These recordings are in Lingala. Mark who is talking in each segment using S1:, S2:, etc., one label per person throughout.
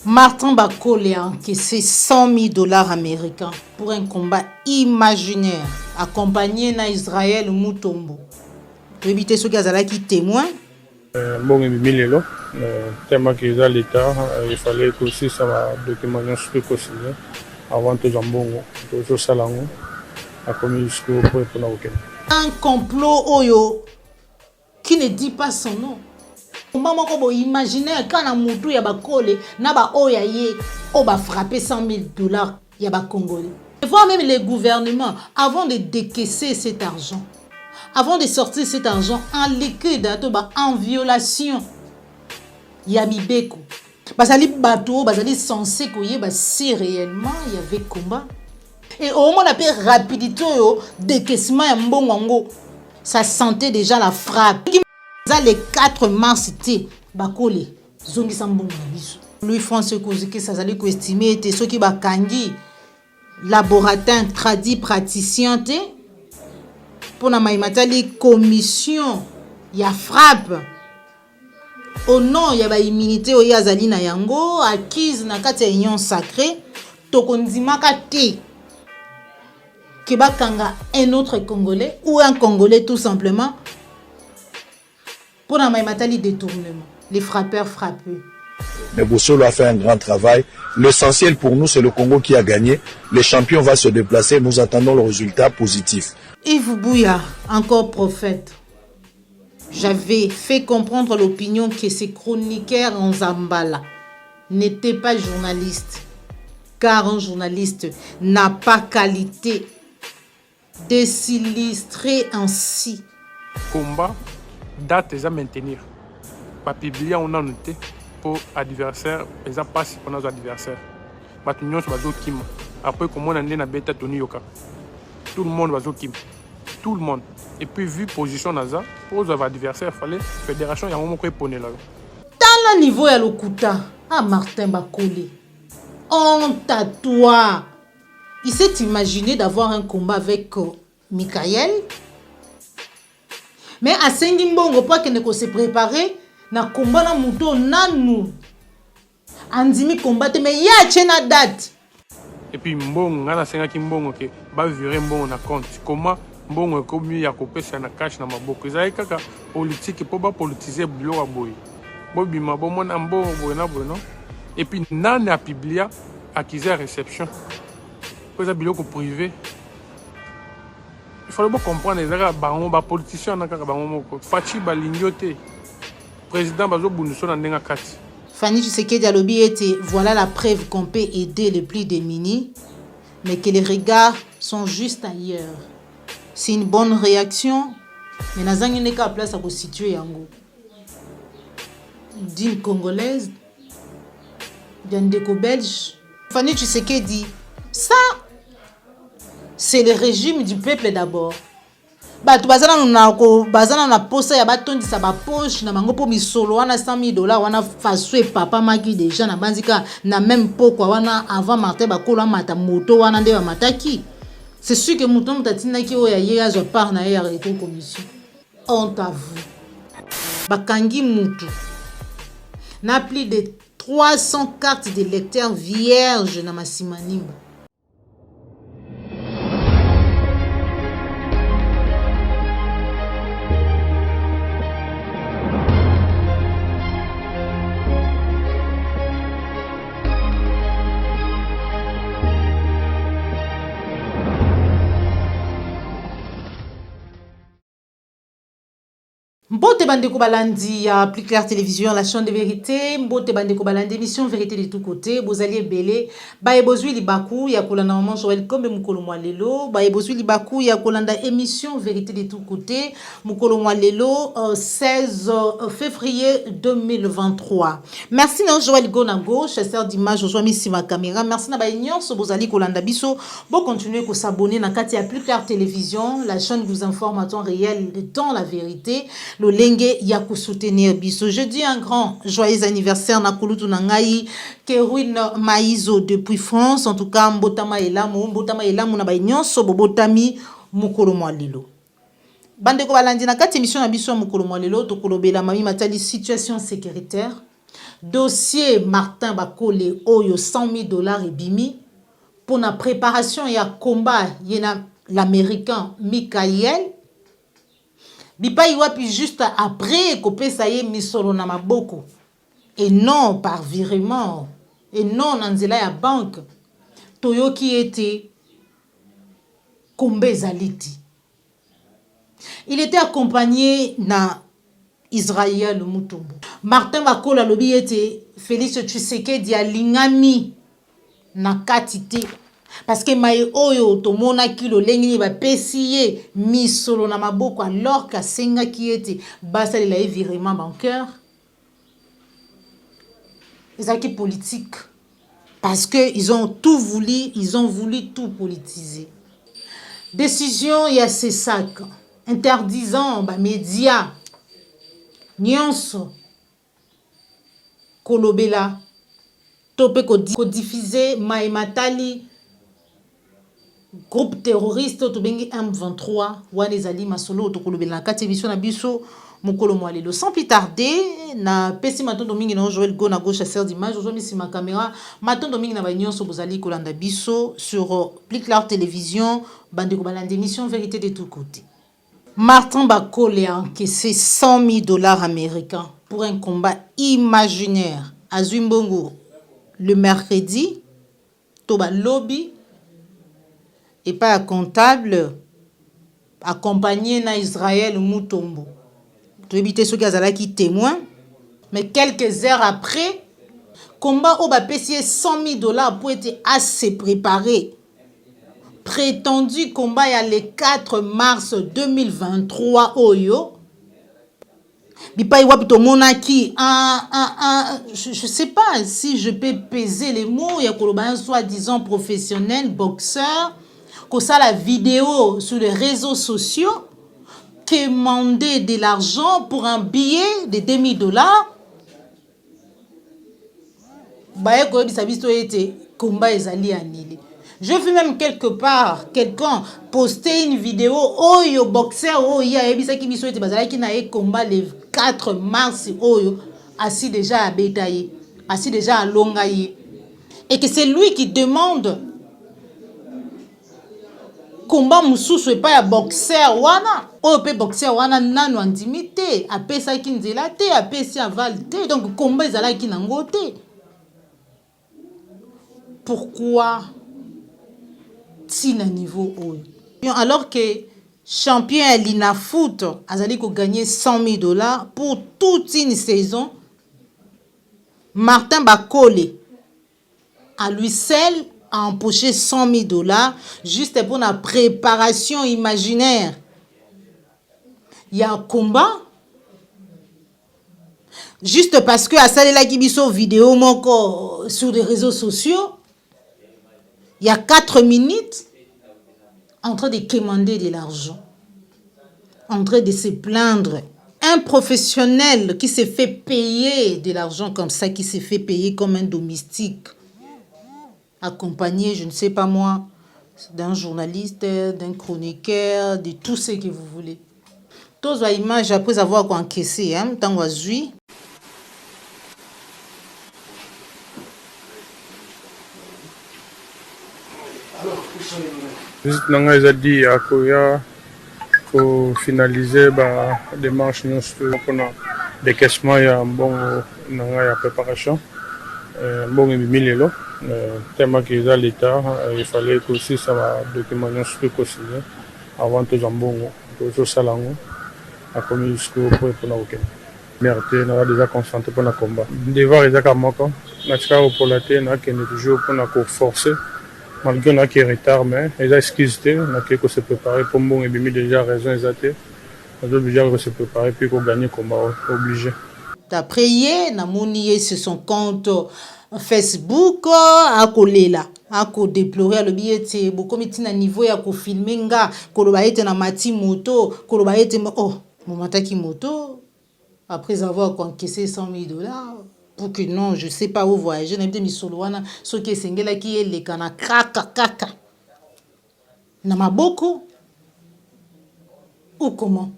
S1: Martin Bakole a encaissé 100 000 dollars américains pour un combat imaginaire accompagné d'Israël Mutombo. Pour éviter ce gars-là qui témoin.
S2: Bon, Milelo, tellement qu'ils ont l'État, il fallait que aussi ça va documenter ce truc aussi avant tout jambon, tout ça là, à commis jusqu'au point pour nous.
S1: Un complot oyo qui ne dit pas son nom. Maman ko imaginer quand na mutu ya Bakole na ba oya ye o ba frapper 100 000 dollars ya ba Congolais. Et voir même les gouvernements avant de décaisser cet argent, avant de sortir cet argent en liquide en violation ya Bibeko. Bazali bateau, bazali censé koyeba si réellement il y avait combat. Et au moment de la rapidité décaissement ya mbongo, ça sentait déjà la frappe. Les 4 mars, c'était Bakole. Zongi Sambongo. Louis François Kozike, ça allait estimer, ceux qui bakangi, laboratin, tradit, praticien, pour la maïmatali commission, il y a frappe. Au nom, il y a immunité au Yazali na yango, acquise na kati union sacrée, tokondima kate. Kebakanga un autre Congolais ou un Congolais tout simplement. Pour la maïmatali détournement, les frappeurs frappés.
S3: Mais Boussolo a fait un grand travail. L'essentiel pour nous, c'est le Congo qui a gagné. Les champions vont se déplacer. Nous attendons le résultat positif.
S1: Yves Bouya, encore prophète. J'avais fait comprendre l'opinion que ces chroniqueurs en Zambala n'étaient pas journalistes. Car un journaliste n'a pas qualité de s'illustrer ainsi.
S2: Combat. Date est à maintenir. Pas publier on a noté pour adversaire, ils ont passé pour nos adversaires. Maintenant c'est bazo kim. Après comment on a na beta Tony Yoka. Tout le monde bazo kim. Tout le monde. Et puis vu position naza pour les adversaires fallait fédération ya moment ko epone là.
S1: Dans le niveau ya lokuta, ah Martin Bakole. Honte à toi. Il s'est imaginé d'avoir un combat avec Michael. Mais à Sengimbongo, pas qu'il ne se préparer, na combat na muto nanu. Andimi combattre, mais y a une date.
S2: Et puis Mbongo, on a 5 Mbongo qui va virer Mbongo na compte. Comment Mbongo est comme il y a coupé ça na cash na maboko. Ils ont kaka politique pour pas politiser bilo à boy. Bobi mabo mon ambo boyna boyno. Et puis nan a publié accusé réception. Pour ça bilo privé. Il faut comprendre les politiciens Fachi Balingyote président Bazo Bunduso na ndenga kati.
S1: Fanny Tshisekedi a lobby était voilà la preuve qu'on peut aider les plus démunis, mais que les regards sont juste ailleurs. C'est une bonne réaction, mais nazangi n'est qu'à place à constituer yango. D'une congolaise, d'un déco belge. Fanny Tshisekedi, ça c'est le régime du peuple d'abord. Bato bazana na posa ya batondi sa ba poche na mango po misolo wana 100 000 dollars wana faswe papa maki déjà na banzika na même pokwa wana avant Martin Bakole mata moto wana nde ba mataki. C'est sûr que mouton mutatina ki oya ye azo part na ya retour commission. Honte à vous. Bakangi mutu. Na plus de 300 cartes de lecteurs vierges na masimanimba. Mbote bandeko balandi ya Plus Clair Télévision, la chaîne de vérité. Mbote bandeko balandi émission vérité de tous côtés. Bozali ebele. Bae bozwi libaku ya kolanda maman Joël Kombe mukolo mwa lelo. Bae bozwi libaku ya kolanda émission vérité de tous côtés. Mukolo mwa lelo 16 février 2023. Merci na Joël Gonago, chasseur d'images Joël Missi ma caméra. Merci na bae nyonso bozali kolanda biso. Bon continuer ko s'abonner na kati ya Plus Clair Télévision, la chaîne vous informe à temps réel dans la vérité. Le Lengue Yaku soutenir biso. Je dis un grand joyeux anniversaire na kulutu na ngai Kerwin Maizo depuis France. En tout cas, mbotama elamu na ba nyonso bobotami mukolo mwa lelo. Bande ko balandi na kati émission na biso mukolo mwa lelo to kolobela mami matali situation sécuritaire. Dossier Martin Bakole oyo 100 000 dollars et bimi pour la préparation et combat yena l'américain Michael bipa iwapi juste après kopesa ye misolo na maboko et non par virement et non na nzela ya banque toyoki ete kombe zaliti. Il était accompagné na Israël Mutombo. Martin Bakole alobi ete Félix Tshisekedi alingami na katite parce que mai oyo tomona kilo lengi ba pesiye misolo na maboko alors que senga ki ete basalela e virement bancaire. Ezaki politique parce que ils ont voulu tout politiser. Décision ya CESAC interdisant ba médias nyonso kolobela tope diffuser maimatali groupe terroriste to bengi M23 wana ezali masolo to kolobela kati biso na biso mokolo mwalelo. Sans plus tarder na pesi matondo mingi na Joël Go na gauche chasseur d'image ozo misi ma caméra matondo mingi na banyonso bozali kolanda biso sur Pliclar télévision bande ko balanda émission vérité de tous côtés. Martin Bakole a encaissé 100 000 dollars américains pour un combat imaginaire à Zumbongo le mercredi, Toba lobby et pas un comptable accompagné na Israël Mutombo. Tu éviter ceux qui azalaki témoin, mais quelques heures après, combat au payé 100 000 dollars pour être assez préparé. Prétendu combat il y a le 4 mars 2023 oyo. Bipa iwapito monaki je sais pas si je peux peser les mots il y a koloba soi-disant professionnel boxeur que ça la vidéo sur les réseaux sociaux qui demandait de l'argent pour un billet de 2000 dollars. Baye ko bisa biso ete combat ezali annulé. Je vu même quelque part quelqu'un poster une vidéo oyo boxeur oyo ya ebisa ki biso ete bazalaki na e combat le 4 mars oyo assis déjà à Betaye, assis déjà à Longaye et que c'est lui qui demande combat mususu pas ya boxeur wana oyo pe boxeur wana nanu andimité apesa ki nzela te apesi aval te donc combat ezalaki nango te. Pourquoi tina niveau oyo alors que champion à l'Inafoot azali ko gagner 100 000 dollars pour toute une saison. Martin Bakole à lui seul a empoché 100 000 dollars juste pour la préparation imaginaire. Il y a un combat juste parce que à salela kibiso vidéo moko sur les réseaux sociaux. Il y a 4 minutes en train de commander de l'argent, en train de se plaindre. Un professionnel qui se fait payer de l'argent comme ça, qui se fait payer comme un domestique, accompagné, je ne sais pas moi, d'un journaliste, d'un chroniqueur, de tout ce que vous voulez. Tous les images après avoir encaissé, tant que je
S2: visite nanga eza di ya koya kofinalize badémarche nyonso mpona décaissement ya mbongo nanga ya préparation mbongo ebimi lelo temaki eza l'état il fallait kosisa badocument nyonso mpe kosigne avant tozwa mbongo tozosala yango akomi jusqu'au point mpona kokende mare te naza déjà concentré mpona combat devoir ezaka moko natika kopola te nakende toujours mpona koforcer malgré na qui est retard mais les excuses on a quelque se préparer pour bon et bien déjà raison exacte on a déjà se préparer puis qu'on gagne combat obligé
S1: d'après hier na moni sur son compte Facebook a kolela a ko déplorer le billet beaucoup mitina niveau ya ko filmer nga koloba ete na mati moto koloba ete oh momataki moto après avoir encaissé 100 000 dollars. Pour que non, je ne sais pas où voyager. Je n'ai pas ce qui est singela qui est les cana kaka. N'a ma beaucoup ou comment?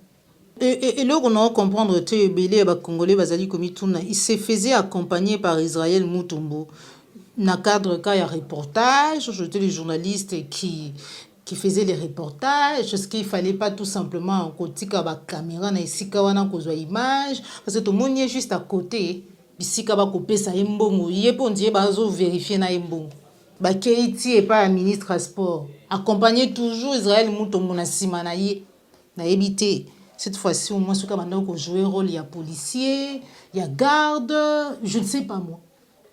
S1: Et là, on a comprendre que les Congolais, il se faisait accompagner par Israël Moutombo. Dans le cadre cas, il y a reportage, j'étais les journalistes qui faisaient les reportages, parce qu'il ne fallait pas tout simplement côté la caméra, na isika wana kozwa image, parce que tout le monde est juste à côté. Bisika ba kopé ça embongo, yepo ndie bazo vérifier na embongo. Ba Keiti et pas ministre à sport. Accompagner toujours Israël Moutombo na sima na ye, na ebité. Cette fois-ci, au moins, ce qu'on a joué le rôle, il y a policier, il y a garde, je ne sais pas moi.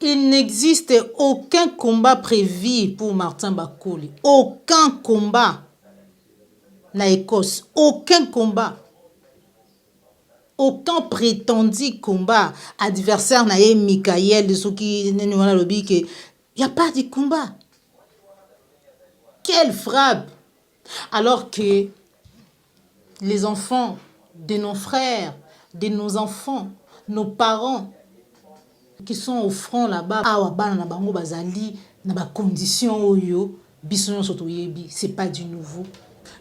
S1: Il n'existe aucun combat prévu pour Martin Bakole. Aucun combat. Na Écosse. Aucun combat. Aucun prétendu combat. Adversaire na Michael, de ceux qui ne nous ont dit qu'il n'y a pas de combat. Quelle frappe! Alors que les enfants de nos frères, de nos enfants, nos parents qui sont au front là-bas, c'est pas du nouveau.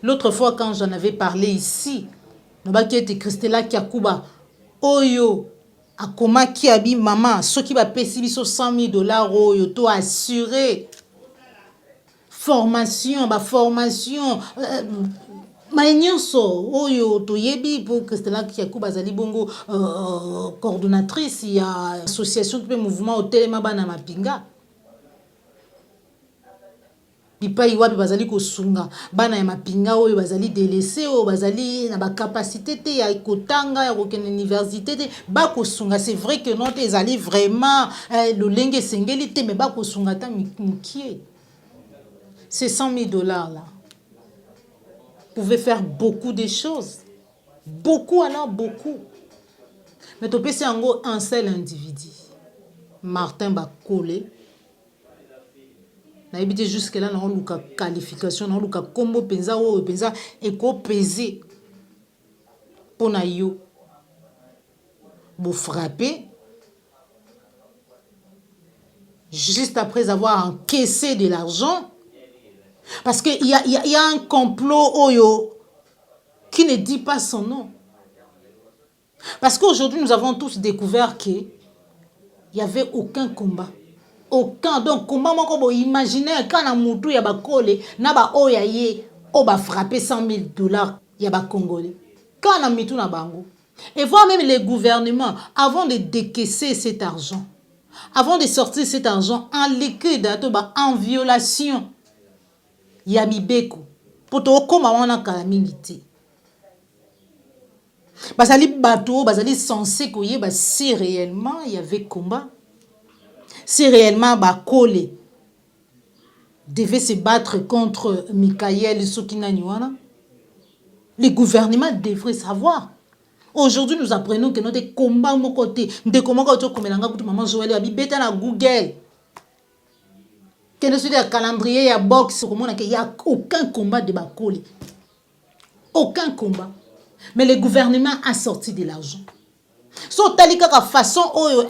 S1: L'autre fois, quand j'en avais parlé ici, qui était Christella Kiakuba, Oyo, Akoma Kiabi, maman, ceux qui va payer $100 000, Oyo, to assuré. Formation, Maïnyonso, Oyo, Toyebi, pour Christella Kiakuba, Zali Bongo, coordonnatrice, il y a association de mouvement au Téléma na Mapinga. Bipa iwapi bazali kosunga bana ya Mapinga oyo bazali délaissé oyo bazali na ba capacité te ya kotanga ya kokende université te ba kosunga. C'est vrai que non te ezali vraiment le lenge sengeli te mais ba kosunga ta mukie. Ces $100 000 là pouvaient faire beaucoup de choses. Beaucoup, alors beaucoup. Mais tu peux avoir un seul individu. Martin Bakole. Na habité jusque là na luka qualification na luka combo penza o penza et ko peser pour na yo. Vous frapper juste après avoir encaissé de l'argent. Parce qu'il y a un complot Oyo qui ne dit pas son nom. Parce qu'aujourd'hui, nous avons tous découvert qu'il n'y avait aucun combat. Aucun. Donc, combat, moi, imaginez quand on a moutou, il y a Bakole, na ba oya ye, on va frapper $100 000, il y a Congolais. Quand on a mis tout na bango. Et voir même les gouvernements, avant de décaisser cet argent, avant de sortir cet argent en liquide, en violation, il y a Mibeko. Pour te comment on a calamité. Basali bateau, basali censé qu'il y ait si réellement il y avait combat. Si réellement Bakole devait se battre contre Michael Sokina Nywana, les gouvernements devraient savoir. Aujourd'hui, nous apprenons que notre combat mon côté, de comment on comme maman Joël a bêta na Google. Que nous sommes calendrier, il y a boxe, il n'y a aucun combat de Bakole. Aucun combat. Mais le gouvernement a sorti de l'argent. So talika ka façon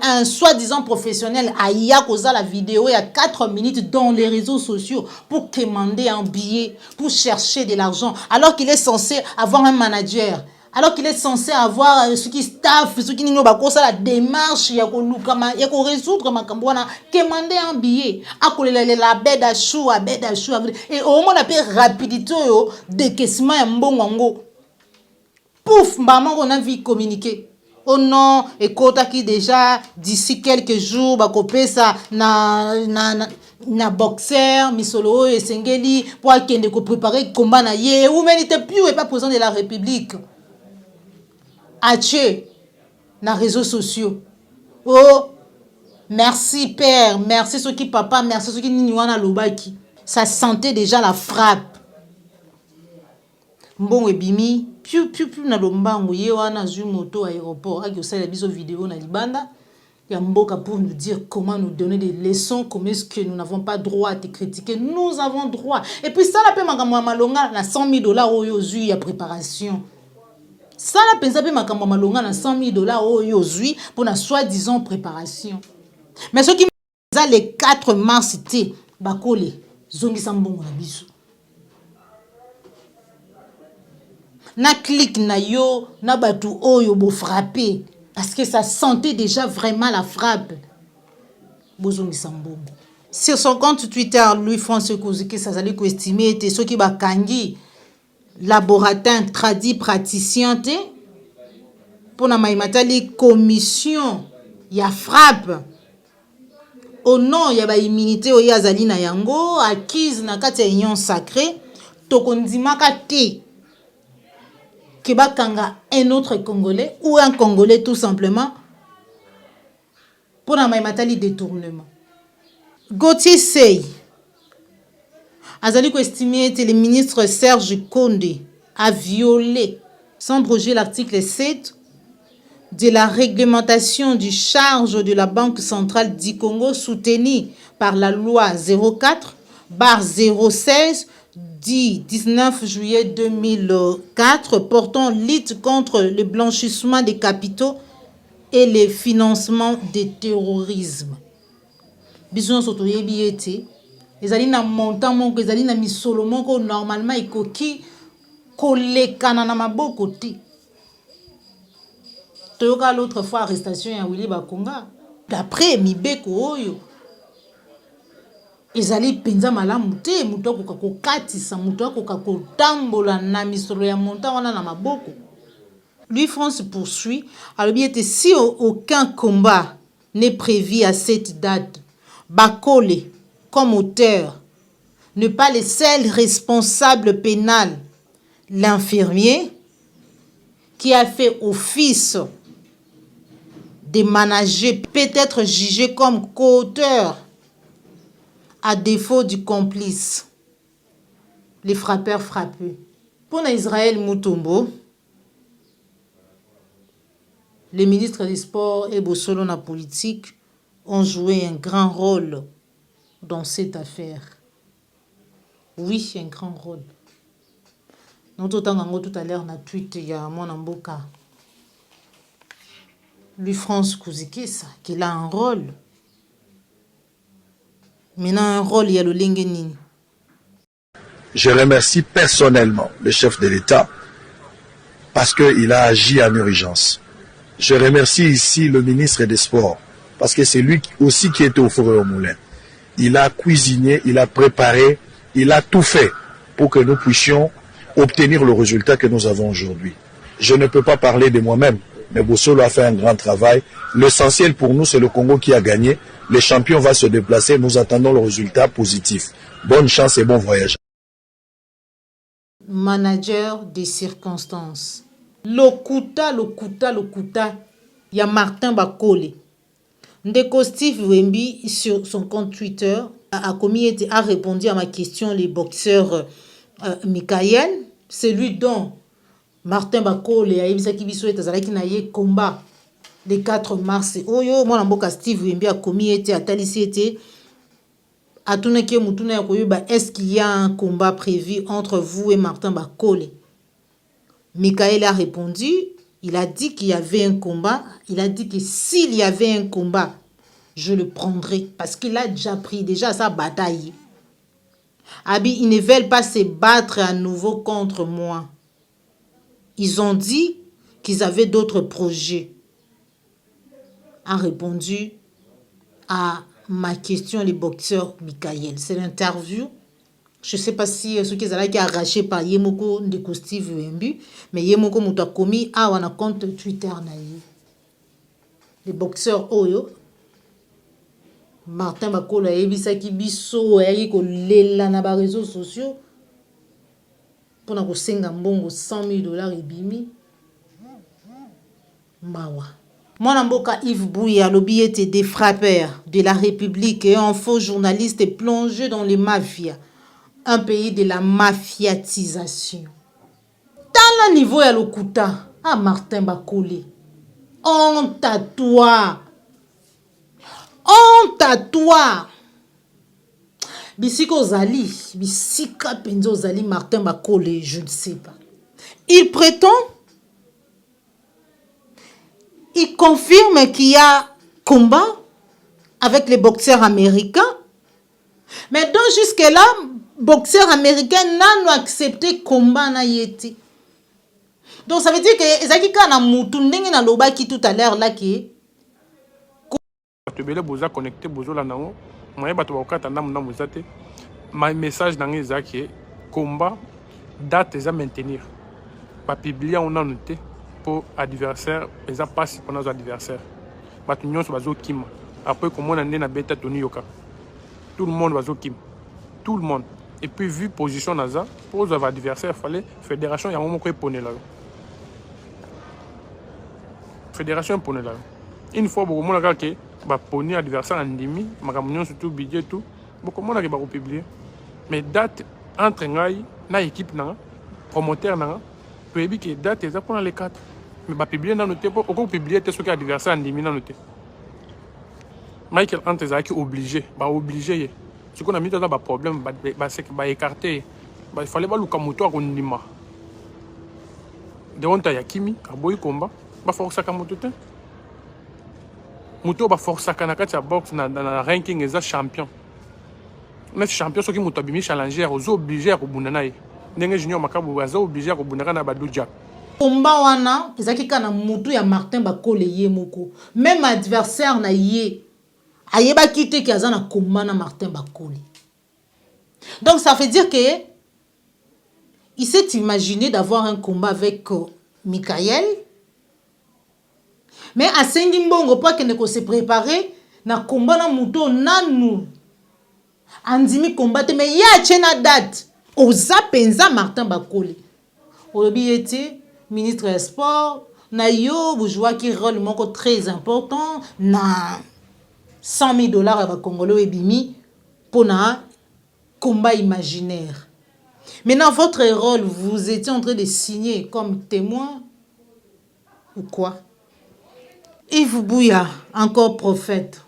S1: un soi-disant professionnel a yakoza la vidéo il y a 4 minutes dans les réseaux sociaux pour commander un billet, pour chercher de l'argent, alors qu'il est censé avoir un manager, alors qu'il est censé avoir ce qui staff, ce qui n'ont pas la démarche, il y a qu'on résoudre ma cambouana, commander un billet, à coller la bête à chou, et au moins on appelle rapidité décaissement et mbongo. Pouf, maman on a vu communiquer. Oh non, et kota qui déjà d'ici quelques jours ba kopé ça na boxeur misolo et sengeli pour kende ko préparer combat na ye ou même n'était plus et pas président de la République. Ache na réseaux sociaux. Oh, merci père, merci ceux qui papa, merci ceux qui niwana lobaki. Ça sentait déjà la frappe. Mbongo ebimi piu na lombango ye wana zui moto aéroport aki osala biso vidéo na libanda ya mboka pour nous dire comment nous donner des leçons, comment est-ce que nous n'avons pas droit à te critiquer. Nous avons droit. Et puis ça la paie makambo ya malonga na $100 000 oyo zui ya préparation. Ça la pensa paie makambo ya malonga na $100 000 oyo zui pour na soi-disant préparation. Mais ceux qui ça les 4 mars c'était Bakole zongi sambongo na biso. na clic na yo na batu oyo bo frapper parce que ça sentait déjà vraiment la frappe. Bozongisa mbongo. Sur son compte Twitter, Louis-François Kouzikisa azali ko estimer te soki bakangi laboratin tradi praticien te pona maimatali commission ya frappe au nom ya ba immunité oyo azali na yango acquise na kati ya union sacrée tokondimaka te ke bakanga un autre Congolais ou un Congolais tout simplement pona maimatali détournement. Gauthier Sey azali ko estimer que le ministre Serge Condé a violé sans broger l'article 7 de la réglementation du charge de la Banque centrale du Congo soutenue par la loi 04/016 du 19 juillet 2004 portant lutte contre le blanchissement des capitaux et le financement du terrorisme. Bisous soto yebi ete ezali na montant moko ezali na misolo moko normalement ekoki kolekana na maboko te. Toyoka l'autre fois arrestation ya Willy Bakonga d'après mibeko oyo ezali penza malamu te muto akoka kokatisa muto akoka kotambola na misolo ya montant wana na maboko. Louis-France poursuit alobi ete si aucun combat n'est prévu à cette date, Bakole, comme auteur, n'est pas le seul responsable pénal. L'infirmier qui a fait office de manager peut être jugé comme co-auteur à défaut du complice. Les frappeurs frappés. Pour Israël Mutombo, les ministres des Sports et Bossolo na politique ont joué un grand rôle dans cette affaire. Oui, un grand rôle. Nous avons tout à l'heure na tweet il y a mon amboka. Louis-France Kouzikisa, qu'il a un rôle. Maintenant, un rôle, il y a le Lingenini.
S3: Je remercie personnellement le chef de l'État parce qu'il a agi en urgence. Je remercie ici le ministre des Sports parce que c'est lui aussi qui était au four et au moulin. Il a cuisiné, il a préparé, il a tout fait pour que nous puissions obtenir le résultat que nous avons aujourd'hui. Je ne peux pas parler de moi-même, mais Bossolo a fait un grand travail. L'essentiel pour nous, c'est le Congo qui a gagné. Le champion va se déplacer. Nous attendons le résultat positif. Bonne chance et bon voyage.
S1: Manager des circonstances. Lokuta. Il y a Martin Bakole. Ndeko Steve Wembi, sur son compte Twitter, a répondu à ma question, les boxeurs Michael. C'est lui dont Martin Bakole a dit qu'il combat le 4 mars. Oyo, moi, Mboka Steve Wembi a commis été à Talissi été. Est-ce qu'il y a un combat prévu entre vous et Martin Bakole? Michael a répondu, il a dit qu'il y avait un combat. Il a dit que s'il y avait un combat, je le prendrais parce qu'il a déjà pris sa bataille. Abi, ils ne veulent pas se battre à nouveau contre moi. Ils ont dit qu'ils avaient d'autres projets. A répondu à ma question les boxeurs Michael. C'est l'interview. Je ne sais pas si ce qu'ils allaient arraché par Yemoko Ndeko Steve Wembi, mais Yemoko Mutakomi a un compte Twitter naïe. Les boxeurs Oyo, Martin Bakole a ebisaki biso ayaki kolela na ba réseaux sociaux pour na kosenga mbongo $100,000 ebimi mawa. Mon mboka Yves Bouya lobby était des frappeurs de la République et un faux journaliste plongé dans les mafias. Un pays de la mafiatisation. Dans le niveau ya lokuta, ah Martin Bakole. Honte à toi. Honte à toi. Bisiko Zali, Bisika Penzo Zali, Martin Bakole, je ne sais pas. Il prétend, il confirme qu'il y a combat avec les boxeurs américains. Mais donc jusque-là, boxeurs américains n'ont accepté combat na yeti. Donc ça veut dire que ezaki kana mutu ndenge na lobaki tout à l'heure là qui
S2: bato ebele boza connecté bozolanda yango moye bato bakokata ndambu eza te ma message na ngai ezaki combat date eza maintenir bapiblie yango nanu te mpo adversaire eza mpasi mpona azwa adversaire bato nyonso bazokima après komona nde na beta toni yoka tout le monde bazokima tout le monde et puis vu position naza mpo ozwa adversaire fallait fédération yango moko eponela yo fédération eponela yo une fois bokomona kaka ke baponi adversaire andimi makambo nyonso tout budget tout bokomona ke bakopublier mais date entre ngai na équipe nanga promoteur nanga toyebi ke date eza mpona les 4 mais bapublier nano te mpo okopublier te soki adversaire andimi nano te Michael Hunt ezalaki obligé baoblige ye sikoyo na minute aza baproblème baécarte ye fallait baluka moto akondima deonta ya kimi aboyi komba baforçaka moto te moto baforçaka na kati ya boxe na ranking eza champion neti champion soki moto abimi challenger oza oblige ya kobunda na ye ndenge junior makabu aza oblige ya kobundaka na badujak
S1: combat wana ezaki kana mutu ya Martin Bakole ye moko même adversaire na ye ayebaki te ki aza na combat na Martin Bakole. Donc ça veut dire que il s'est imaginé d'avoir un combat avec Michael, mais à Sengimbongo pas que ne se préparer na combat na muto nanu andimi combattre mais ya chena date oza penza Martin Bakole olobi ete ministre des sports na yo boujwa qui rôle moko très important na $100,000 à ba congolais ebimi pour na combat imaginaire. Maintenant votre rôle vous étiez en train de signer comme témoin ou quoi? Yves Bouya, encore prophète.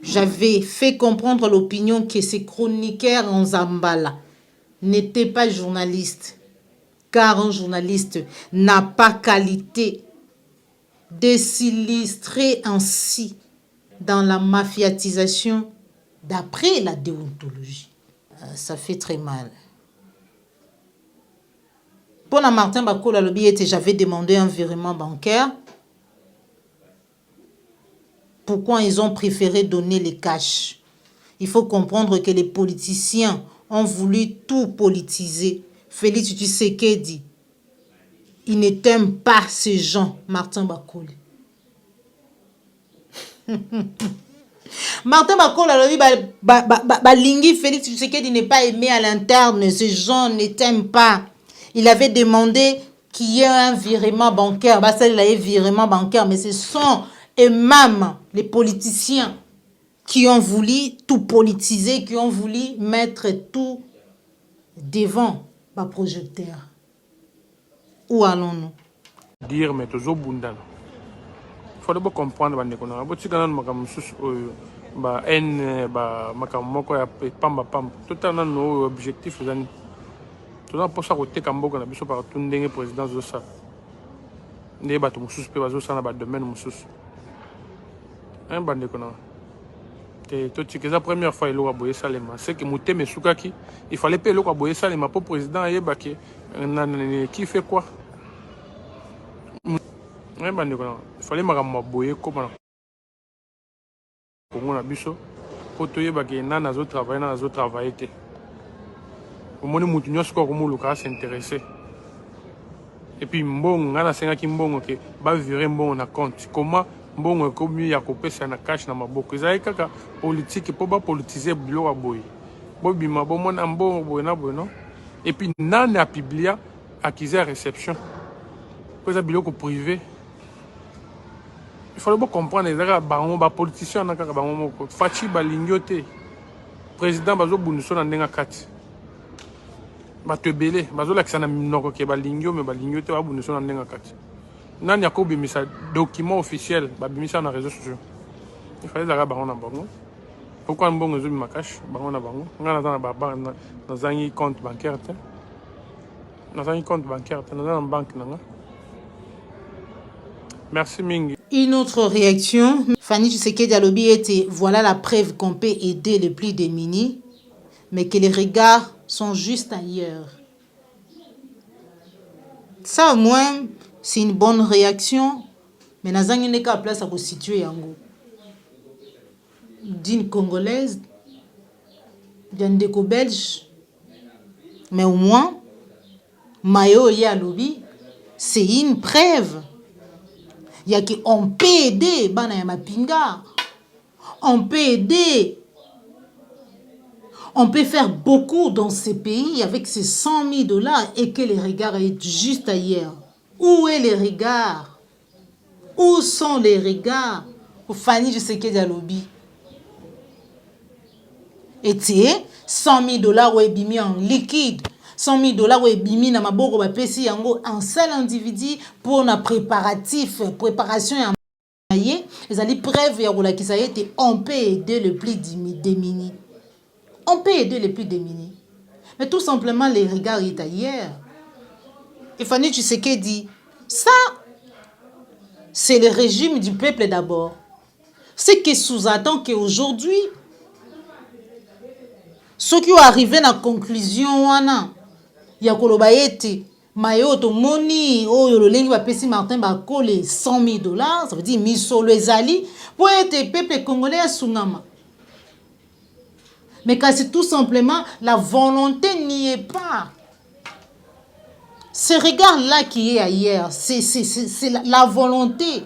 S1: J'avais fait comprendre l'opinion que ces chroniqueurs en Zambala n'étaient pas journalistes, car un journaliste n'a pas qualité de s'illustrer ainsi dans la mafiatisation d'après la déontologie. Ça fait très mal. Pour la Martin Bakole, j'avais demandé un virement bancaire. Pourquoi ils ont préféré donner les cash? Il faut comprendre que les politiciens ont voulu tout politiser. Félix Tshisekedi, il ne t'aime pas ces gens, Martin Bakole. Martin Bakole a dit Balingi Félix Tshisekedi n'est pas aimé à l'interne, ces gens ne t'aiment pas. Il avait demandé qu'il y ait un virement bancaire. Bah, ça, il a eu virement bancaire, mais ce sont et même les politiciens qui ont voulu tout politiser, qui ont voulu mettre tout devant ma projecteur. Où allons-nous?
S2: Dire, mais toujours bundana. Il faut d'abord comprendre que nous avons dit que nous avons tout un objectif. Tout ça pour ça que Kamboka na biso par tout ndenge président zosa. Ndé bato mususu pe bazosa na ba domaine mususu. Un bande kona. Te to tiki za première fois elo aboye salema. C'est que muteme sukaki, il fallait pas elo aboye salema pour président yebake qui fait quoi? Un bande kona. Il fallait makambo aboye comme na Congo na biso pour to yebake na zo travailler te. Au moins, nous avons s'intéresser. Et puis, mbongo, ngana senga ki mbongo ke ba virer mbongo na compte. Comment mbongo ko mieux ya kopesa na cash na maboko. Ezali kaka politique pour ba politiser bilo aboy. Bo bima bo mona mbongo boy na boy non. Et puis nana publia accusé réception. Pour ça bilo ko privé. Il faut bien comprendre ezaka bango ba politicien na kaka bango moko. Fachi ba lingiote. Président bazo bunso na ndenga kati. Bato ebele bazolakisa na minoko ke balingio me balingio te babuniso na ndenga kati nani akobimisa document officiel babimisa na réseaux sociaux il fallait ezalaka bango na bango pourquoi mbongo ezobima cash bango na bango nga naza na nazangi compte bancaire te naza na banque nanga. Merci mingi.
S1: Une autre réaction, Fanny Tshisekedi alobi était voilà la preuve qu'on peut aider les plus démunis mais que les regards sont juste ailleurs. Ça au moins, c'est une bonne réaction. Mais nazangi n'est qu'à place à constituer yango. D'une Congolaise, d'un déco belge. Mais au moins, Mayo ya lobby, c'est une preuve. Il y a qu'on peut aider bana ya mapinga. On peut aider. On peut faire beaucoup dans ces pays avec ces 100 000 dollars et que les regards est juste ailleurs. Où est les regards? Où sont les regards? Pour Fanny, je sais qu'il y a lobby. Et tu sais, 100 000 dollars ou bimi en liquide. 100 000 dollars ou bimi na maboko ba pesi yango un seul individu pour na préparation ya maye. Les ali preuve ya rola qui ça été on peut aider le plus démunis. On peut aider les plus démunis. Mais tout simplement les regards est ailleurs. Et Fanny, tu sais qu'elle dit ça, c'est le régime du peuple d'abord. Ce qui sous-attend qu'aujourd'hui, ceux qui ont arrivé à la conclusion, il y a Kolobayete, Mayoto, Moni, Yololengi, Bapesi Martin, Bakole, 100 000 dollars, ça veut dire Misolo Ezali, pour être peuple congolais à Sunama. Mais quand c'est tout simplement, la volonté n'y est pas. Ce regard-là qui est ailleurs, c'est la volonté.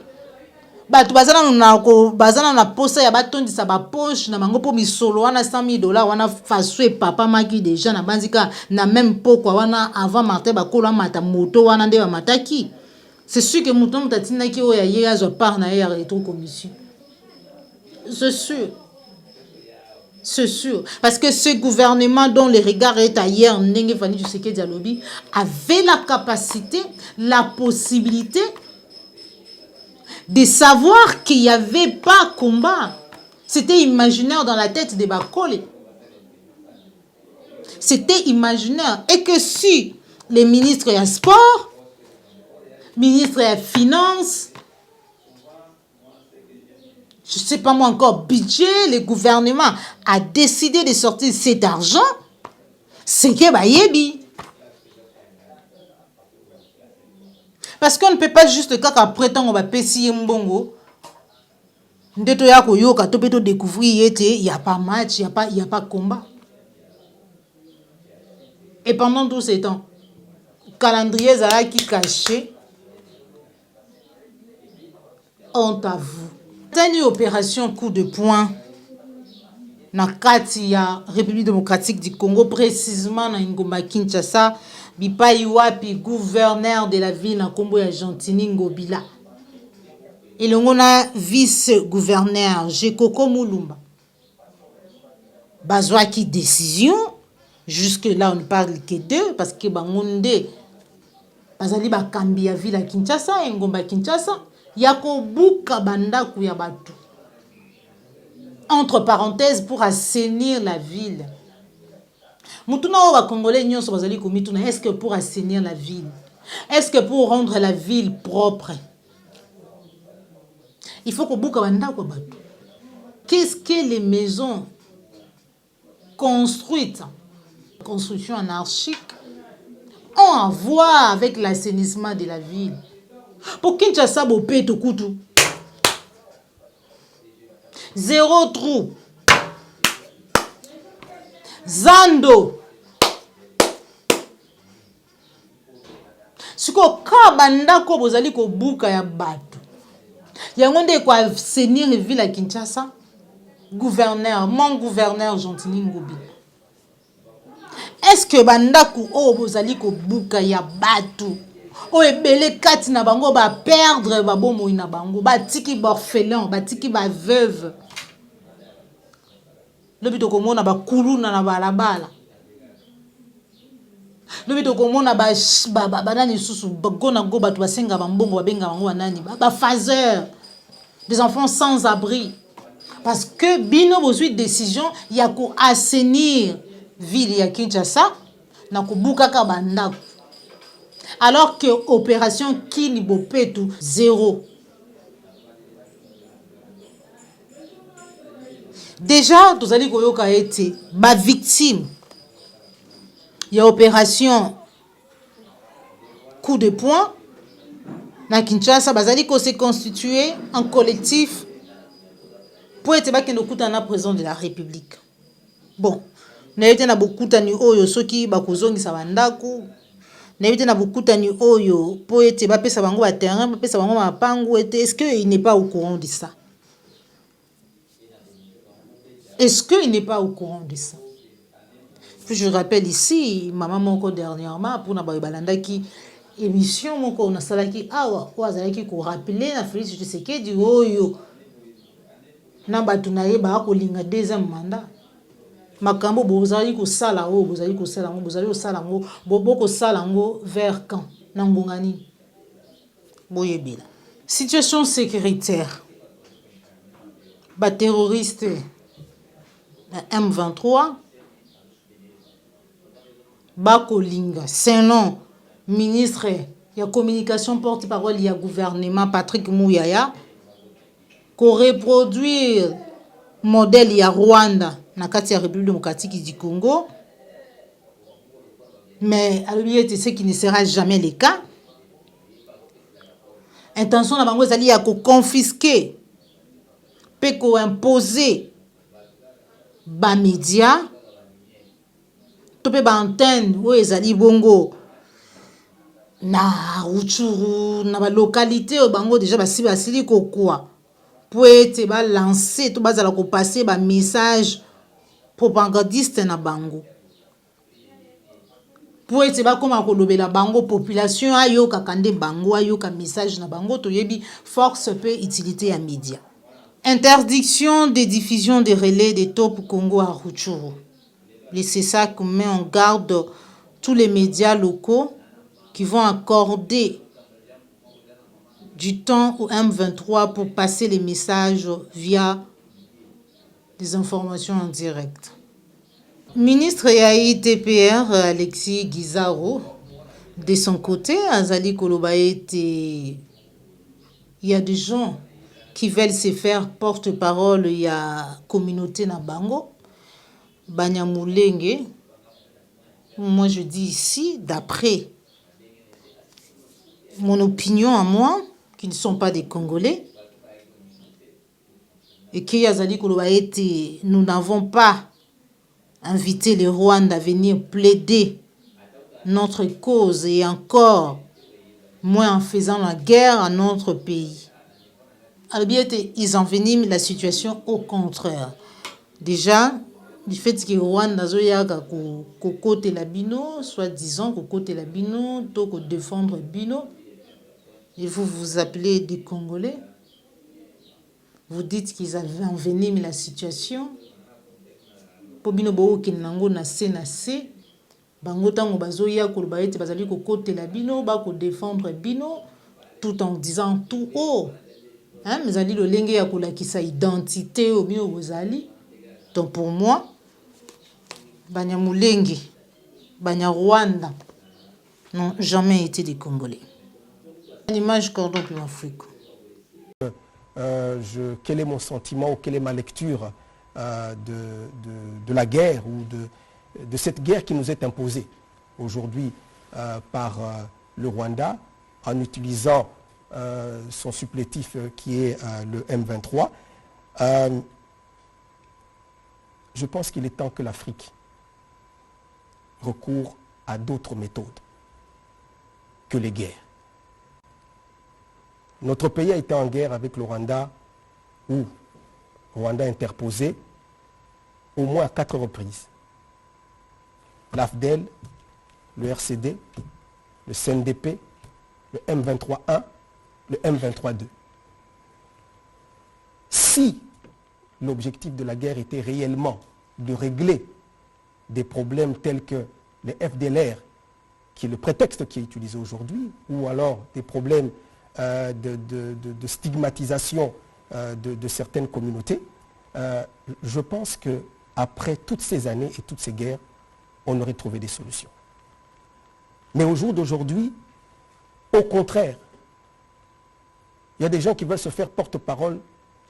S1: Batu bazana na posa ya batondi sa ba poche na mango po misolo wana 100 000 dollars wana faswe papa maki déjà na banzika na même pokwa wana avant Martin bakolo mata moto wana nde ba mataki. C'est sûr que mouton mutatina ki o ya ye azwa part na ya retro commission. C'est sûr. C'est sûr. Parce que ce gouvernement dont le regard est ailleurs, Ndenge Fani Tshisekedi Dialobi, avait la capacité, la possibilité de savoir qu'il n'y avait pas combat. C'était imaginaire dans la tête des Bakole. C'était imaginaire. Et que si les ministres du sport, ministres des finances, je ne sais pas moi encore, budget, le gouvernement a décidé de sortir cet argent, c'est que bayebi. Parce qu'on ne peut pas juste kaka prétendre on va payer mbongo. Ndeto ya koyoka to peto découvrir yete, il y a pas match, il y a pas combat. Et pendant tout ce temps, calendrier zala qui caché, honte à vous. Telle opération coup de poing na kati ya République démocratique du Congo, précisément na Ngomba Kinshasa, bipai wapi gouverneur de la ville na Kombo ya Gentini Ngobila. Et l'on vice-gouverneur Jekoko Moulumba. Bazwa qui décision, jusque là on ne parle que d'eux parce que bangonde bazali ba kambi ya ville à Kinshasa et Ngomba Kinshasa. Yako buka bandaku ya batu. Entre parenthèses, pour assainir la ville. Mutuna wa Congolais nyonso bazali komituna, est-ce que pour assainir la ville? Est-ce que pour rendre la ville propre? Il faut que buka bandaku batu. Qu'est-ce que les maisons construites, construction anarchique, ont à voir avec l'assainissement de la ville? Pour Kinshasa bopé to kutu. Zéro trou. Zando. Siko ka bandako bozali ko buka ya bato. Yango nde ko assainir ville à Kinshasa. Gouverneur, mon gouverneur Gentini Ngobila. Est-ce que bandako o bozali ko buka ya bato? O ebele kati na bango ba perdre ba bomo ina bango ba tiki ba orphelin ba tiki ba veuve lobi to komona ba kuluna na balabala lobi to komona ba nani susu gona go ba to basenga ba mbongo ba benga bango nani ba phaseur des enfants sans abri parce que bino bozui décision ya ko assainir ville ya Kinshasa na ko buka ka bandako. Alors que opération Kini Bopetu, zéro. Déjà, tous allez koyoka été ma victime. Il y a opération coup de poing. Na Kinshasa, bazali ko se constituer en collectif pour être bakendo kutana président de la République. Bon, na été na bokutani oyo soki bakozongisa bandaku. Na été na bokutani oyo pour être bapesa bango ba terrain, bapesa bango mapangu. Est-ce qu'il n'est pas au courant de ça? Est-ce qu'il n'est pas au courant de ça? Puis je rappelle ici, maman moko dernièrement pour na balanda qui émission moko na salaki awa ko azalaki ko rappeler na Félix Tshisekedi oyo na batu na ye ba ko linga deuxième mandat. Makambo bozali ko sala o bozali ko sala ngo bozali ko sala ngo boko sala ngo vers quand na ngongani boyebila. Situation sécuritaire. Ba terroriste na M23 ba ko linga selon ministre ya communication porte-parole ya gouvernement Patrick Mouyaya ko reproduire modèle ya Rwanda na kati ya République démocratique du Congo, mais c'est ce qui ne sera jamais le cas. Intention na bango ezali ya ko confisquer pe ko imposer ba média to pe ba antenne o ezali bongo na Rutshuru na ba localité o bango déjà basili ko quoi pour être ba lancer to bazala ko passer ba message propagandiste na bango pour être ba koma ko lobela bango population ayo kakande bango ayo ka message na bango to yebi force peu utilité ya média. Interdiction des diffusions des relais de Top Congo à Rutshuru. C'est ça qu'on met en garde tous les médias locaux qui vont accorder du temps au M23 pour passer les messages via des informations en direct. Ministre ITPR Alexis Guizaro, de son côté, Azali Koloba il y a des gens qui veulent se faire porte-parole, il y a communauté na bango, Banyamulenge. Moi je dis ici, d'après mon opinion à moi, qui ne sont pas des Congolais, et qui Azali Koloba nous n'avons pas invité les Rwandais à venir plaider notre cause et encore moins en faisant la guerre à notre pays. Alors bien, ils enveniment la situation au contraire. Déjà, du fait que Rwanda zoyaga ko côté la bino, soit disant ko côté la bino, to ko défendre bino, et vous appelez des Congolais, vous dites qu'ils enveniment la situation. Po bino bo kinango na se bango tango bazoya ko ba ete bazali ko côté la bino ba ko défendre bino tout en disant tout haut. Hein, mais ali lo lenge ya kolakisa identité au bio bozali. Donc pour moi, Banyamulenge, Banyarwanda n'ont jamais été des Congolais. L'image cordon plus Afrique.
S4: Quel est mon sentiment ou quelle est ma lecture de la guerre ou de cette guerre qui nous est imposée aujourd'hui par le Rwanda en utilisant son supplétif qui est le M23. Je pense qu'il est temps que l'Afrique recourt à d'autres méthodes que les guerres. Notre pays a été en guerre avec le Rwanda, où Rwanda a interposé au moins à 4 reprises. L'AFDEL, le RCD, le CNDP, le M23-1, le M23-2. Si l'objectif de la guerre était réellement de régler des problèmes tels que les FDLR, qui est le prétexte qui est utilisé aujourd'hui, ou alors des problèmes de stigmatisation de certaines communautés, je pense qu'après toutes ces années et toutes ces guerres, on aurait trouvé des solutions. Mais au jour d'aujourd'hui, au contraire, il y a des gens qui veulent se faire porte-parole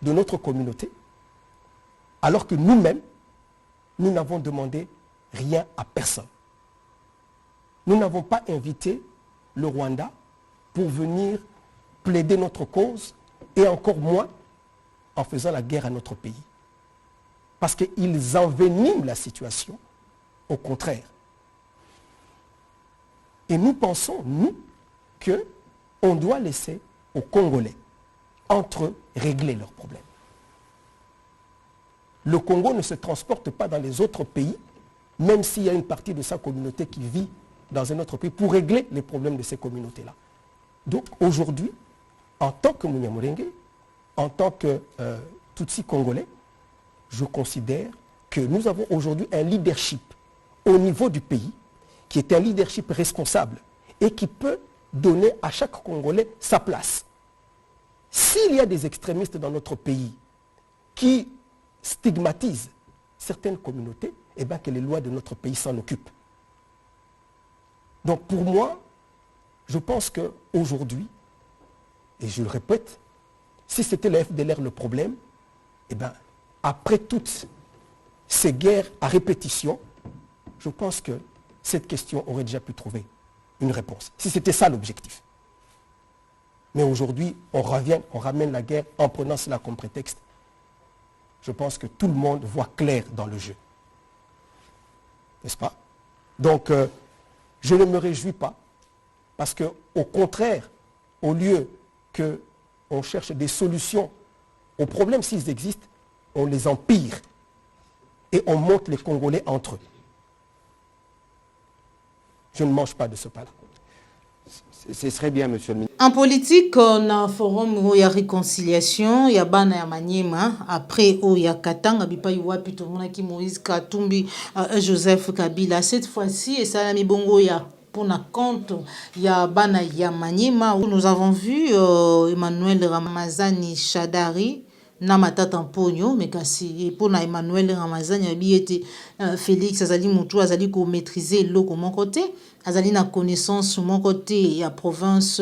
S4: de notre communauté, alors que nous-mêmes, nous n'avons demandé rien à personne. Nous n'avons pas invité le Rwanda pour venir plaider notre cause et encore moins en faisant la guerre à notre pays. Parce qu'ils enveniment la situation, au contraire. Et nous pensons, nous, qu'on doit laisser aux Congolais, entre eux, régler leurs problèmes. Le Congo ne se transporte pas dans les autres pays, même s'il y a une partie de sa communauté qui vit dans un autre pays, pour régler les problèmes de ces communautés-là. Donc aujourd'hui, en tant que Munyamurenge, en tant que Tutsi congolais, je considère que nous avons aujourd'hui un leadership au niveau du pays, qui est un leadership responsable et qui peut donner à chaque Congolais sa place. S'il y a des extrémistes dans notre pays qui stigmatisent certaines communautés, eh bien que les lois de notre pays s'en occupent. Donc pour moi, je pense qu'aujourd'hui, et je le répète, si c'était le FDLR le problème, eh bien, après toutes ces guerres à répétition, je pense que cette question aurait déjà pu trouver une réponse. Si c'était ça l'objectif. Mais aujourd'hui, on ramène la guerre en prenant cela comme prétexte. Je pense que tout le monde voit clair dans le jeu. N'est-ce pas? Donc, je ne me réjouis pas. Parce qu'au contraire, au lieu qu'on cherche des solutions aux problèmes s'ils existent, on les empire. Et on monte les Congolais entre eux. Je ne mange pas de ce pain-là.
S5: Ce serait bien, monsieur le ministre.
S1: En politique, on a un forum où il y a réconciliation, il y a Bana ya Maniema, après où il y a Katanga, Bipa Iwapi, tout le monde qui Moïse Katumbi, Joseph Kabila. Cette fois-ci, et ça, il y a pour na compte, il y a Bana ya Maniema, où nous avons vu Emmanuel Ramazani Shadari, na matata mponyo mais kasi pour na Emmanuel Ramazani abi était Félix azali mutu azali ko maîtriser loko mon côté azali na connaissance mon côté il y a province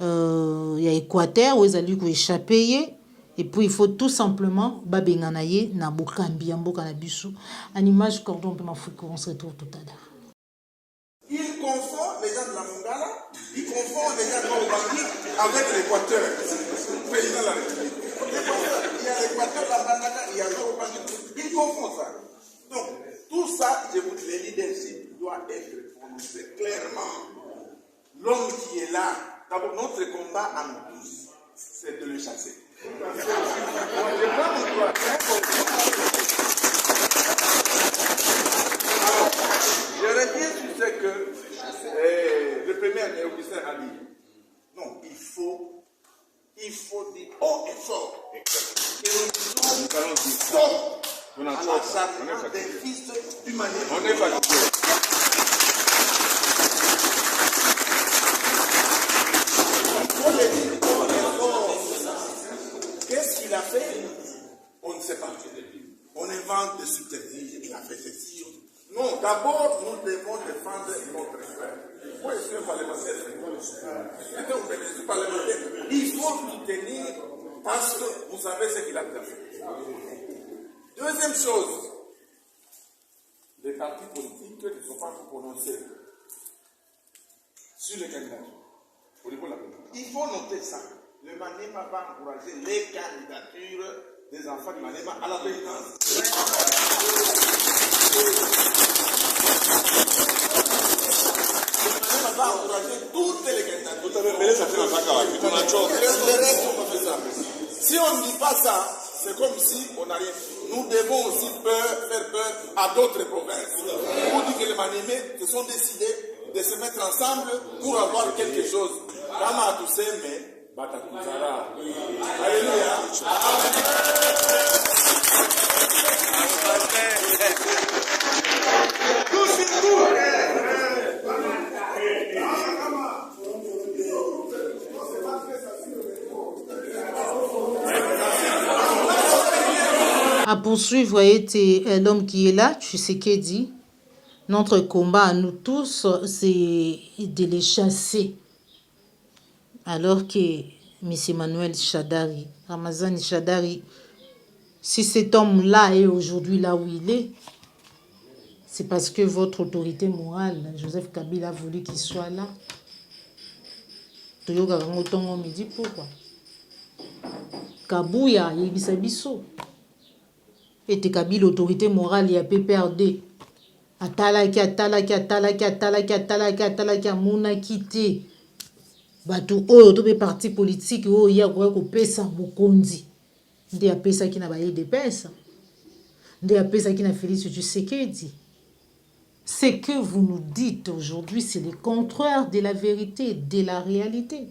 S1: il y a Équateur où azali ko échapper et puis il faut tout simplement babengana ye na bokambi ya mboka na biso en image cordon pe mafuko on se retrouve tout à l'heure.
S6: Il confond les gens de la Mongala, il confond les gens de l'Obangi avec l'Équateur, président de la République. Il y a l'Équateur, la Bandaka, il y a l'Obangi. Il confond ça. Donc, tout ça, je vous dis, le leadership doit être prononcé clairement. L'homme qui est là, d'abord, notre combat à nous tous, c'est de le chasser. Je reviens sur ce que le premier Augustin a dit. Non, il faut dire haut et fort que nous disons stop à l'assassinat des fils d'humanité. On est fatigué. Qu'est-ce qu'il a fait? On ne sait pas. On invente des subterfuges. Il a fait ceci. Non, d'abord, nous devons défendre notre frère. Moi, je suis un parlementaire. Il faut soutenir parce que vous savez ce qu'il a fait. Deuxième chose, les partis politiques ne sont pas prononcés sur les candidatures. Au niveau de la politique. Il faut noter ça. Le Manema va encourager les candidatures des enfants du Manema à la présidence. On va encourager toutes les candidatures. Si on ne dit pas ça, c'est comme si on n'a rien. Nous devons aussi faire peur à d'autres provinces. Pour dire que les Manémés se sont décidés de se mettre ensemble pour avoir quelque chose. Kama tuseme batakuzara. Alléluia.
S1: À poursuivre, voyez, l'homme qui est là, tu sais qu'il dit, notre combat à nous tous, c'est de les chasser. Alors que M. Emmanuel Shadari, Ramazani Shadari, si cet homme-là est aujourd'hui là où il est, c'est parce que votre autorité morale, Joseph Kabila, a voulu qu'il soit là. toyoka kango tongo midi pourquoi Kabuya yebisa biso ete Kabila autorité morale ya PPRD atalaki amonaki te bato oyo to be parti politique oyo ya kopesa bokonzi nde apesaki na baEDPS nde apesaki na Félix Tshisekedi. Ce que vous nous dites aujourd'hui, c'est le contraire de la vérité, de la réalité.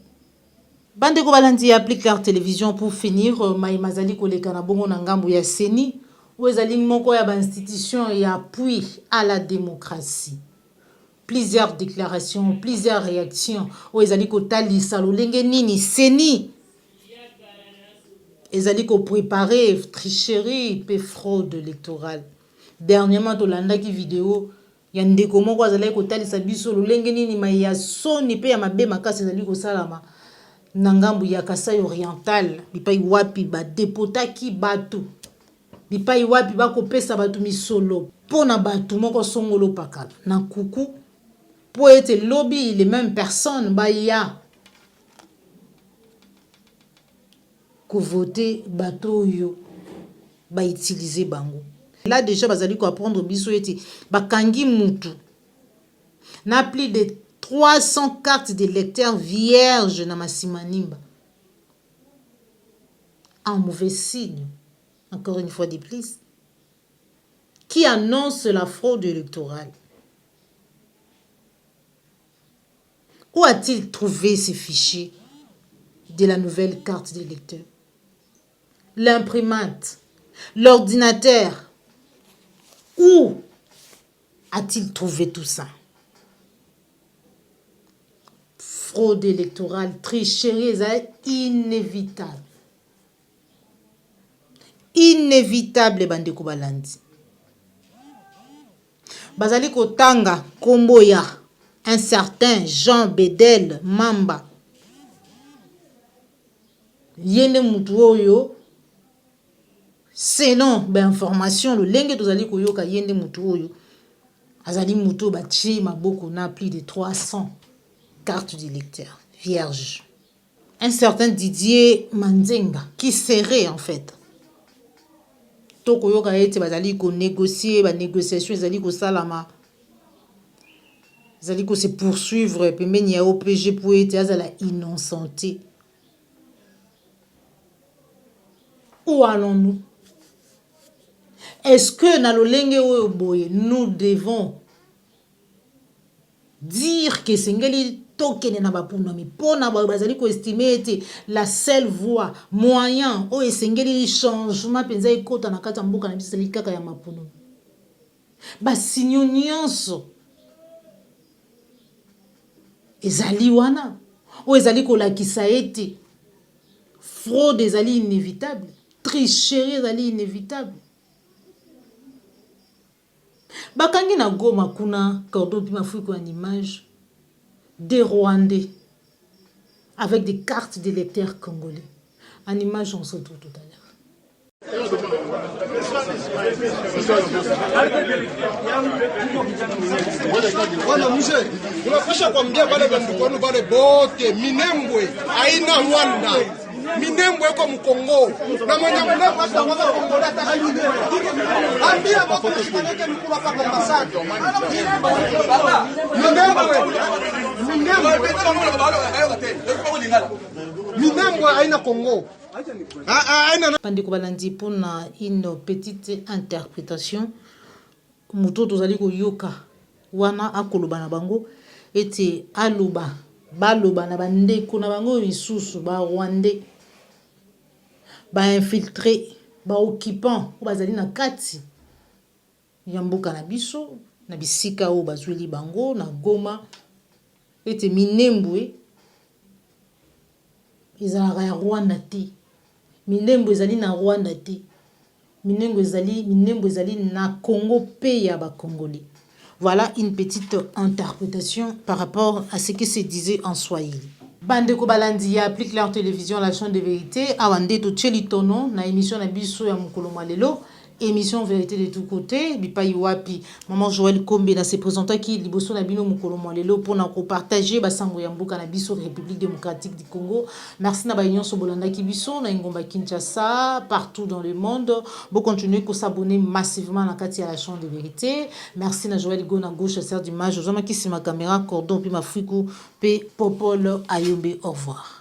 S1: Bandeko balandi applique la télévision pour finir. Maïmazali koleka na bongo na ngambo ya Seni. Ou ezali moko ya ba institution et appui à la démocratie. Plusieurs déclarations, plusieurs réactions. Ou ezali kotali salolenge nini Seni. Ezali ko préparer tricherie pe fraude électorale. Dernièrement tolanda ki vidéo ya ndeko moko azali kotalisa biso lolenge nini ma ya soni pe ya mabe makasi ezali kosalama na ngambu ya Kasai Oriental bipai wapi ba depotaki bato bipai wapi bakopesa bato misolo pona bato moko songolo pakala na kuku po ete lobby les mêmes personnes ba ya ko voter bato yo ba utiliser bango. Là déjà bazali ko apprendre biso ete bakangi mutu na plus de 300 cartes de lecteurs vierges na masimanimba. Un mauvais signe, encore une fois de plus, qui annonce la fraude électorale. Où a-t-il trouvé ces fichiers de la nouvelle carte de lecteur? L'imprimante, l'ordinateur. Où a-t-il trouvé tout ça? Fraude électorale, tricherie, c'est inévitable. Inévitable, bandeko balandi. Bazali kotanga komboya, un certain Jean Bedel Mamba. Yene mutu oyo. Selon l'information, le lenge tozali koyoka yende mutu oyo. Azali mutu bachi maboko na plus de 300 cartes du lecteur vierges. Un certain Didier Manzenga qui serait en fait. Toko yoka ete bazali ko négocier, ba négociation ezali ko salama. Ezali ko se poursuivre pembeni ya OPG pour ete azala innocenté. Où allons-nous? Est-ce que na lolenge oyo boye nous devons dire que sengeli tokene na bapuna mi pona bazali ko estimer ete la seule voie moyen o esengeli changement penza ekota na kata mboka na biso likaka ya mapuna ba sinyo nyonso ezali wana o ezali ko lakisa ete fraude ezali inévitable, tricherie ezali inévitable. Bakangi na Goma kuna cordon pima fuiko en image des Rwandais avec des cartes de lecteurs congolais. En image, on se retrouve tout à l'heure.
S7: Wana mzee, unapasha kuambia wale bandukonu wale bote Minembwe haina Rwanda. Minembwe iko Mkongo. Na mwenye Minembwe hata kwanza Kongola hata hayude. Ambia bote shikaneke mkula kwa ambassador. Minembwe haina Kongo.
S1: Pandeko balandi pona une petite interprétation. Muto tozali ko yoka wana akoloba na bango ete aloba baloba na bandeko na bango misusu ba Rwandais ba infiltré ba occupant o bazali na kati ya mboka na biso na bisika o bazweli bango na Goma ete Minembwe ezalaka ya Rwanda te. Minembwe ezali na Rwanda te. Minembwe ezali na Congo pe ya ba Congolais. Voilà une petite interprétation par rapport à ce que se disait en Swahili. Bandeko balandi applique leur télévision la chaîne de vérité awande to tcheli tono na émission na biso ya mukolo malelo émission Vérité de tous côtés bipai wapi maman Joël Kombe na se présentant qui liboso na bino mukolo molelo pour na partager basango ya mboka na biso République démocratique du Congo. Merci na ba union so bolanda ki biso na ngomba Kinshasa partout dans le monde. Bon continuer ko s'abonner massivement na kati ya la chaîne de vérité. Merci na Joël Go na gauche sert d'image. Ozama ki sima caméra cordon puis ma friku pe popole ayombe. Au revoir.